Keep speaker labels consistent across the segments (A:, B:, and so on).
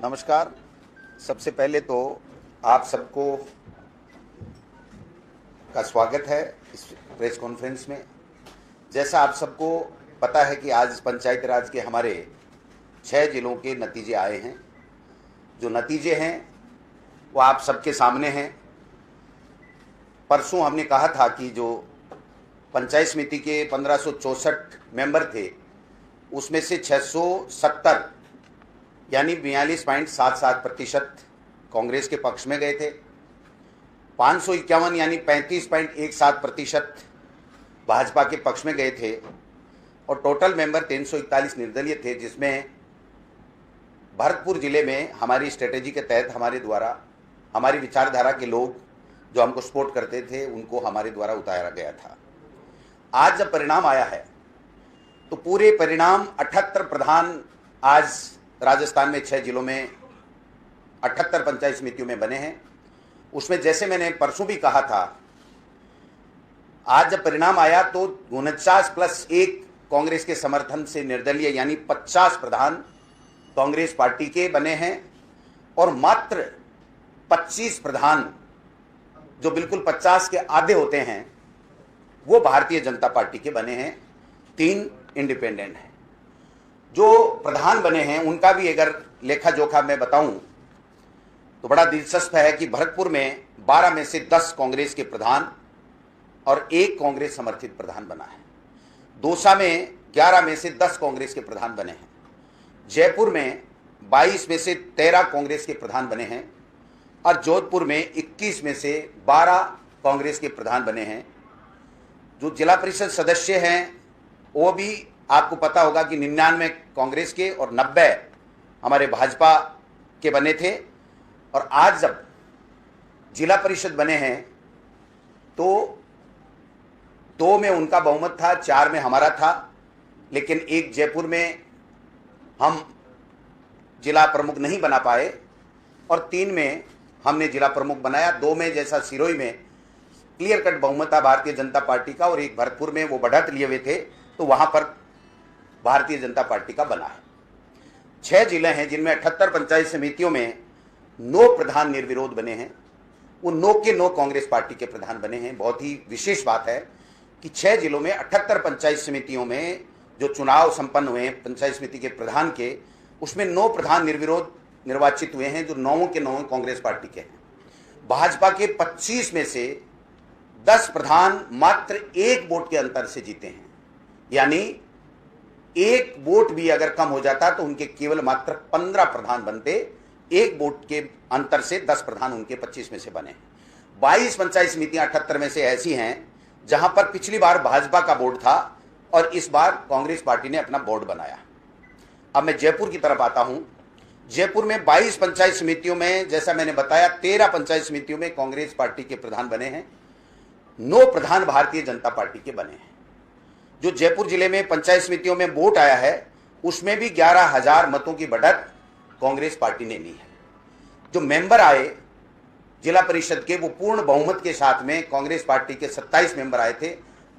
A: नमस्कार। सबसे पहले तो आप सबको का स्वागत है इस प्रेस कॉन्फ्रेंस में। जैसा आप सबको पता है कि आज पंचायत राज के हमारे 6 जिलों के नतीजे आए हैं। जो नतीजे हैं वो आप सबके सामने हैं। परसों हमने कहा था कि जो पंचायत समिति के 1564 मेंबर थे उसमें से 670 यानी 42.77% कांग्रेस के पक्ष में गए थे। 551 यानी 35.17% भाजपा के पक्ष में गए थे और टोटल मेंबर 341 निर्दलीय थे, जिसमें भरतपुर जिले में हमारी स्ट्रेटेजी के तहत हमारे द्वारा हमारी विचारधारा के लोग जो हमको सपोर्ट करते थे उनको हमारे द्वारा उतारा गया था। आज जब परिणाम आया है तो पूरे परिणाम 78 प्रधान आज राजस्थान में 6 जिलों में 78 पंचायत समितियों में बने हैं। उसमें जैसे मैंने परसों भी कहा था, आज जब परिणाम आया तो 49+1 कांग्रेस के समर्थन से निर्दलीय यानी 50 प्रधान कांग्रेस पार्टी के बने हैं और मात्र 25 प्रधान जो बिल्कुल 50 के आधे होते हैं वो भारतीय जनता पार्टी के बने हैं। 3 इंडिपेंडेंट हैं। जो प्रधान बने हैं उनका भी अगर लेखा जोखा मैं बताऊं तो बड़ा दिलचस्प है कि भरतपुर में 12 में से 10 कांग्रेस के प्रधान और 1 कांग्रेस समर्थित प्रधान बना है। दौसा में 11 में से 10 कांग्रेस के प्रधान बने हैं। जयपुर में 22 में से 13 कांग्रेस के प्रधान बने हैं और जोधपुर में 21 में से 12 कांग्रेस के प्रधान बने हैं। जो जिला परिषद सदस्य हैं वो भी आपको पता होगा कि 99 कांग्रेस के और 90 हमारे भाजपा के बने थे। और आज जब जिला परिषद बने हैं तो 2 में उनका बहुमत था, 4 में हमारा था, लेकिन 1 जयपुर में हम जिला प्रमुख नहीं बना पाए और 3 में हमने जिला प्रमुख बनाया। 2 में जैसा सिरोही में क्लियर कट बहुमत था भारतीय जनता पार्टी का और 1 भरतपुर में वो बढ़त लिए हुए थे तो वहां पर भारतीय जनता पार्टी का बना है। 6 जिले हैं जिनमें 78 पंचायत समितियों में 9 प्रधान निर्विरोध बने हैं। वो 9 के 9 कांग्रेस पार्टी के प्रधान बने हैं। बहुत ही विशेष बात है कि 6 जिलों में 78 पंचायत समितियों में जो चुनाव संपन्न हुए हैं पंचायत समिति के प्रधान के, उसमें 9 प्रधान निर्विरोध निर्वाचित हुए हैं जो 9 के 9 कांग्रेस पार्टी के हैं। भाजपा के 25 में से 10 प्रधान मात्र 1 वोट के अंतर से जीते हैं, यानी 1 वोट भी अगर कम हो जाता तो उनके केवल मात्र 15 प्रधान बनते। 1 वोट के अंतर से 10 प्रधान उनके 25 में से बने। 22 पंचायत समितियां 78 में से ऐसी हैं जहां पर पिछली बार भाजपा का बोर्ड था और इस बार कांग्रेस पार्टी ने अपना बोर्ड बनाया। अब मैं जयपुर की तरफ आता हूं। जयपुर में 22 पंचायत समितियों में जैसा मैंने बताया 13 पंचायत समितियों में कांग्रेस पार्टी के प्रधान बने हैं। 9 प्रधान भारतीय जनता पार्टी के बने हैं। जो जयपुर जिले में पंचायत समितियों में वोट आया है उसमें भी 11,000 मतों की बढ़त कांग्रेस पार्टी ने ली है। जो मेंबर आए जिला परिषद के वो पूर्ण बहुमत के साथ में कांग्रेस पार्टी के 27 मेंबर आए थे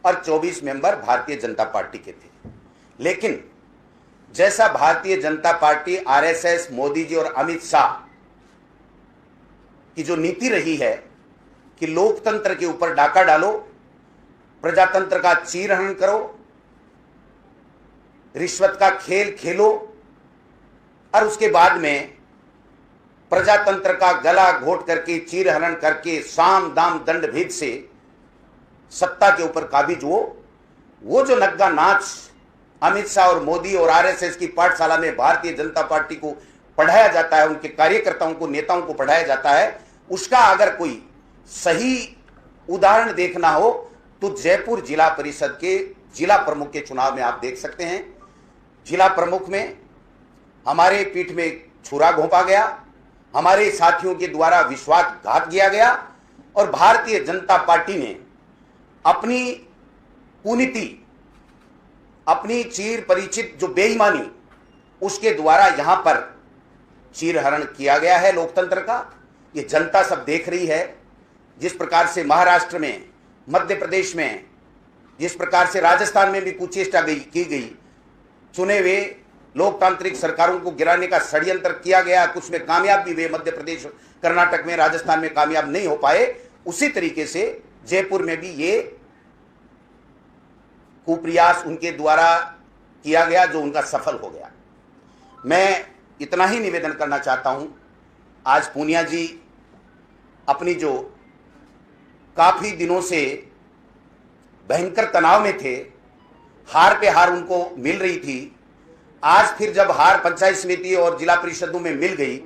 A: और 24 मेंबर भारतीय जनता पार्टी के थे। लेकिन जैसा भारतीय जनता पार्टी, आरएसएस, मोदी जी और अमित शाह की जो नीति रही है कि लोकतंत्र के ऊपर डाका डालो, प्रजातंत्र का चीरहरण करो, रिश्वत का खेल खेलो और उसके बाद में प्रजातंत्र का गला घोट करके चीरहरण करके साम दाम दंड भेद से सत्ता के ऊपर काबिज हो, वो जो नग्गा नाच अमित शाह और मोदी और आरएसएस की पाठशाला में भारतीय जनता पार्टी को पढ़ाया जाता है, उनके कार्यकर्ताओं को, नेताओं को पढ़ाया जाता है, उसका अगर कोई सही उदाहरण देखना हो तो जयपुर जिला परिषद के जिला प्रमुख के चुनाव में आप देख सकते हैं। जिला प्रमुख में हमारे पीठ में छुरा घोंपा गया, हमारे साथियों के द्वारा विश्वासघात किया गया और भारतीय जनता पार्टी ने अपनी कुनीति, अपनी चीर परिचित जो बेईमानी, उसके द्वारा यहां पर चीरहरण किया गया है लोकतंत्र का। ये जनता सब देख रही है। जिस प्रकार से महाराष्ट्र में, मध्य प्रदेश में, जिस प्रकार से राजस्थान में भी कुचेष्टा की गई, चुने हुए लोकतांत्रिक सरकारों को गिराने का षड्यंत्र किया गया, कुछ में कामयाब भी हुए, मध्य प्रदेश, कर्नाटक में, राजस्थान में कामयाब नहीं हो पाए, उसी तरीके से जयपुर में भी ये कुप्रयास उनके द्वारा किया गया जो उनका सफल हो गया। मैं इतना ही निवेदन करना चाहता हूं, आज पूनिया जी अपनी जो काफी दिनों से भयंकर तनाव में थे, हार पे हार उनको मिल रही थी, आज फिर जब हार पंचायत समिति और जिला परिषदों में मिल गई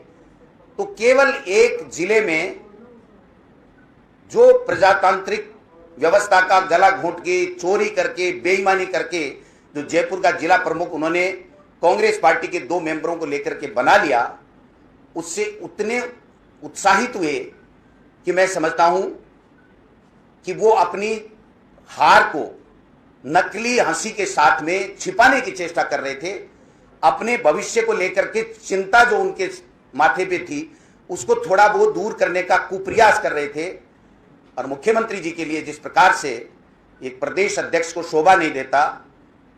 A: तो केवल एक जिले में जो प्रजातांत्रिक व्यवस्था का गला घोंट के, चोरी करके, बेईमानी करके जो जयपुर का जिला प्रमुख उन्होंने कांग्रेस पार्टी के 2 मेंबरों को लेकर के बना लिया, उससे उतने उत्साहित हुए कि मैं समझता हूं कि वो अपनी हार को नकली हंसी के साथ में छिपाने की चेष्टा कर रहे थे। अपने भविष्य को लेकर के चिंता जो उनके माथे पे थी उसको थोड़ा बहुत दूर करने का कुप्रयास कर रहे थे। और मुख्यमंत्री जी के लिए जिस प्रकार से एक प्रदेश अध्यक्ष को शोभा नहीं देता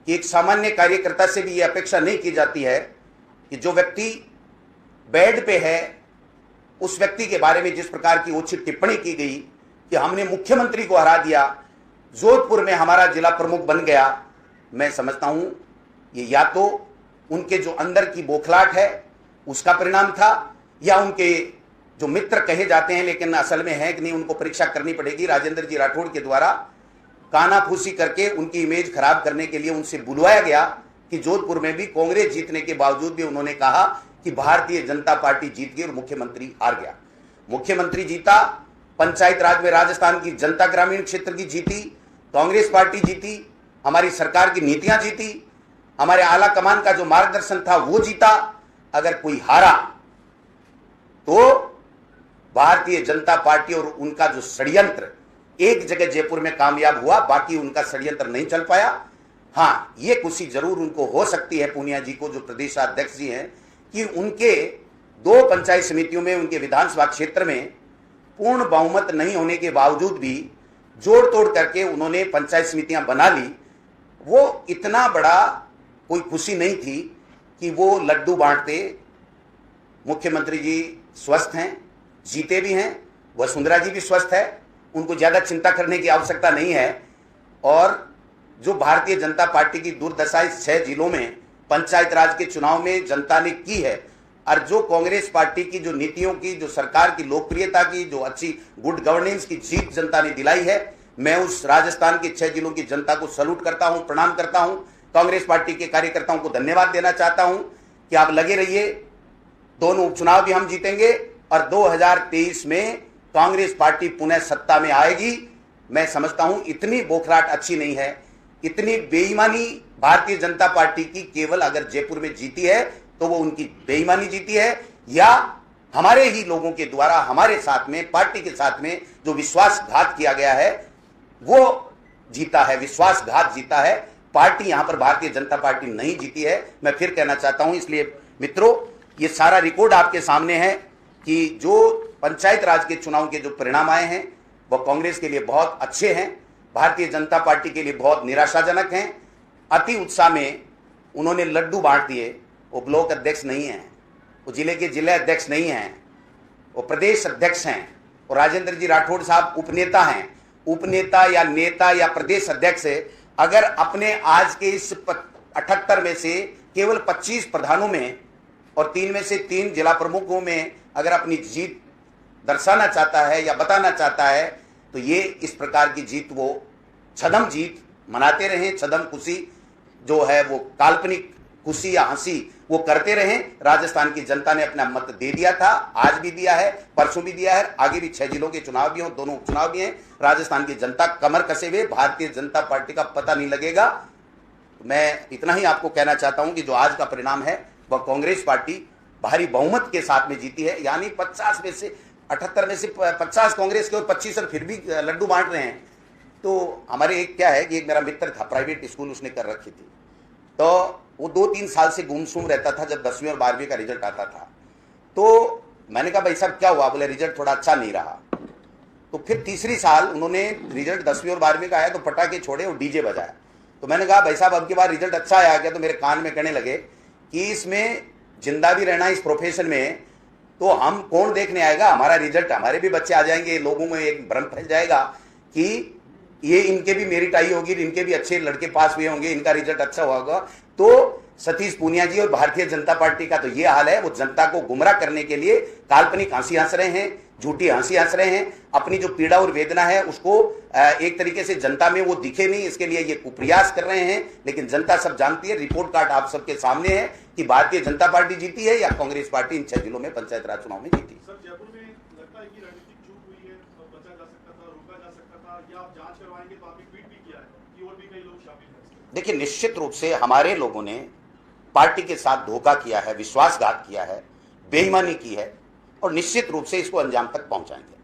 A: कि एक सामान्य कार्यकर्ता से भी यह अपेक्षा नहीं की जाती है कि जो व्यक्ति बेड पे है उस व्यक्ति के बारे में जिस प्रकार की उचित टिप्पणी की गई कि हमने मुख्यमंत्री को हरा दिया, जोधपुर में हमारा जिला प्रमुख बन गया, मैं समझता हूं ये या तो उनके जो अंदर की बौखलाहट है उसका परिणाम था, या उनके जो मित्र कहे जाते हैं लेकिन असल में है कि नहीं, उनको परीक्षा करनी पड़ेगी, राजेंद्र जी राठौड़ के द्वारा कानाफूसी करके उनकी इमेज खराब करने के लिए उनसे बुलवाया गया कि जोधपुर में भी कांग्रेस जीतने के बावजूद भी उन्होंने कहा कि भारतीय जनता पार्टी जीत गई और मुख्यमंत्री हार गया। मुख्यमंत्री जीता, पंचायत राज में राजस्थान की जनता ग्रामीण क्षेत्र की जीती, कांग्रेस पार्टी जीती, हमारी सरकार की नीतियां जीती, हमारे आला कमान का जो मार्गदर्शन था वो जीता। अगर कोई हारा तो भारतीय जनता पार्टी और उनका जो षड्यंत्र एक जगह जयपुर में कामयाब हुआ, बाकी उनका षड्यंत्र नहीं चल पाया। हाँ, ये खुशी जरूर उनको हो सकती है पूनिया जी को, जो प्रदेशाध्यक्ष जी हैं, कि उनके 2 पंचायत समितियों में, उनके विधानसभा क्षेत्र में पूर्ण बहुमत नहीं होने के बावजूद भी जोड़ तोड़ करके उन्होंने पंचायत समितियां बना ली। वो इतना बड़ा कोई खुशी नहीं थी कि वो लड्डू बांटते। मुख्यमंत्री जी स्वस्थ हैं, जीते भी हैं, वसुंधरा जी भी स्वस्थ है, उनको ज्यादा चिंता करने की आवश्यकता नहीं है। और जो भारतीय जनता पार्टी की दुर्दशा इस 6 जिलों में पंचायत राज के चुनाव में जनता ने की है, और जो कांग्रेस पार्टी की जो नीतियों की, जो सरकार की लोकप्रियता की, जो अच्छी गुड गवर्नेंस की जीत जनता ने दिलाई है, मैं उस राजस्थान के 6 जिलों की जनता को सैल्यूट करता हूं, प्रणाम करता हूं। कांग्रेस पार्टी के कार्यकर्ताओं को धन्यवाद देना चाहता हूं कि आप लगे रहिए, दोनों उपचुनाव भी हम जीतेंगे और 2023 में कांग्रेस पार्टी पुनः सत्ता में आएगी। मैं समझता हूं इतनी बौखलाहट अच्छी नहीं है, इतनी बेईमानी भारतीय जनता पार्टी की केवल अगर जयपुर में जीती है तो वो उनकी बेईमानी जीती है, या हमारे ही लोगों के द्वारा हमारे साथ में, पार्टी के साथ में जो विश्वासघात किया गया है वो जीता है, विश्वासघात जीता है। पार्टी यहां पर भारतीय जनता पार्टी नहीं जीती है। मैं फिर कहना चाहता हूं, इसलिए मित्रों ये सारा रिकॉर्ड आपके सामने है कि जो पंचायत राज के चुनाव के जो परिणाम आए हैं वो कांग्रेस के लिए बहुत अच्छे हैं, भारतीय जनता पार्टी के लिए बहुत निराशाजनक हैं। अति उत्साह में उन्होंने लड्डू बांट दिए। वो ब्लॉक अध्यक्ष नहीं हैं, वो जिले के जिला अध्यक्ष नहीं हैं, वो प्रदेश अध्यक्ष हैं, और राजेंद्र जी राठौड़ साहब उपनेता हैं। उपनेता या नेता या प्रदेश अध्यक्ष अगर अपने आज के इस 78 में से केवल 25 प्रधानों में और 3 में से 3 जिला प्रमुखों में अगर अपनी जीत दर्शाना चाहता है या बताना चाहता है तो ये इस प्रकार की जीत वो छदम जीत मनाते रहें, छदम खुशी जो है वो काल्पनिक खुशी या हंसी वो करते रहें। राजस्थान की जनता ने अपना मत दे दिया था, आज भी दिया है, परसों भी दिया है, आगे भी 6 जिलों के चुनाव भी हों, दोनों उपचुनाव भी हैं। राजस्थान की जनता कमर कसे हुए, भारतीय जनता पार्टी का पता नहीं लगेगा। मैं इतना ही आपको कहना चाहता हूं कि जो आज का परिणाम है वह कांग्रेस पार्टी भारी बहुमत के साथ में जीती है, यानी 50 में से 78 में से 50 कांग्रेस के और 25 फिर भी लड्डू बांट रहे हैं। तो हमारे एक क्या है कि एक मेरा मित्र था, प्राइवेट स्कूल उसने कर रखी थी, तो वो 2-3 साल से गुमसुम रहता था। जब 10वीं और 12वीं का रिजल्ट आता था तो मैंने कहा भाई साहब क्या हुआ? बोले रिजल्ट थोड़ा अच्छा नहीं रहा। तो फिर तीसरी साल उन्होंने रिजल्ट 10वीं और 12वीं का आया तो पटाखे छोड़े और डीजे बजाया। तो मैंने कहा भाई साहब अब की बार रिजल्ट अच्छा आया क्या? तो मेरे कान में कहने लगे कि इसमें जिंदा भी रहना इस प्रोफेशन में, तो हम कौन देखने आएगा? हमारा रिजल्ट, हमारे भी बच्चे आ जाएंगे, लोगों में एक भ्रम फैल जाएगा कि ये इनके भी मेरिट आई होगी, इनके भी अच्छे लड़के पास हुए होंगे, इनका रिजल्ट अच्छा होगा। तो सतीश पूनिया जी और भारतीय जनता पार्टी का तो ये हाल है, वो जनता को गुमराह करने के लिए काल्पनिक हंसी हंस रहे हैं, झूठी हंसी हंस रहे हैं। अपनी जो पीड़ा और वेदना है उसको एक तरीके से जनता में वो दिखे नहीं, इसके लिए ये कुप्रयास कर रहे हैं। लेकिन जनता सब जानती है, रिपोर्ट कार्ड आप सबके सामने है कि भारतीय जनता पार्टी जीती है या कांग्रेस पार्टी इन 6 जिलों में पंचायत राज चुनाव में जीती।
B: सर, जयपुर में लगता है कि रणनीतिक चूक हुई है, बचा जा सकता था, रोका जा सकता था, या आप जांच करवाएंगे? तो आपने ट्वीट भी किया है कि और भी कई लोग शामिल हैं।
A: देखिए, निश्चित रूप से हमारे लोगों ने पार्टी के साथ धोखा किया है, विश्वासघात किया है, बेईमानी की है, और निश्चित रूप से इसको अंजाम तक पहुंचाएंगे।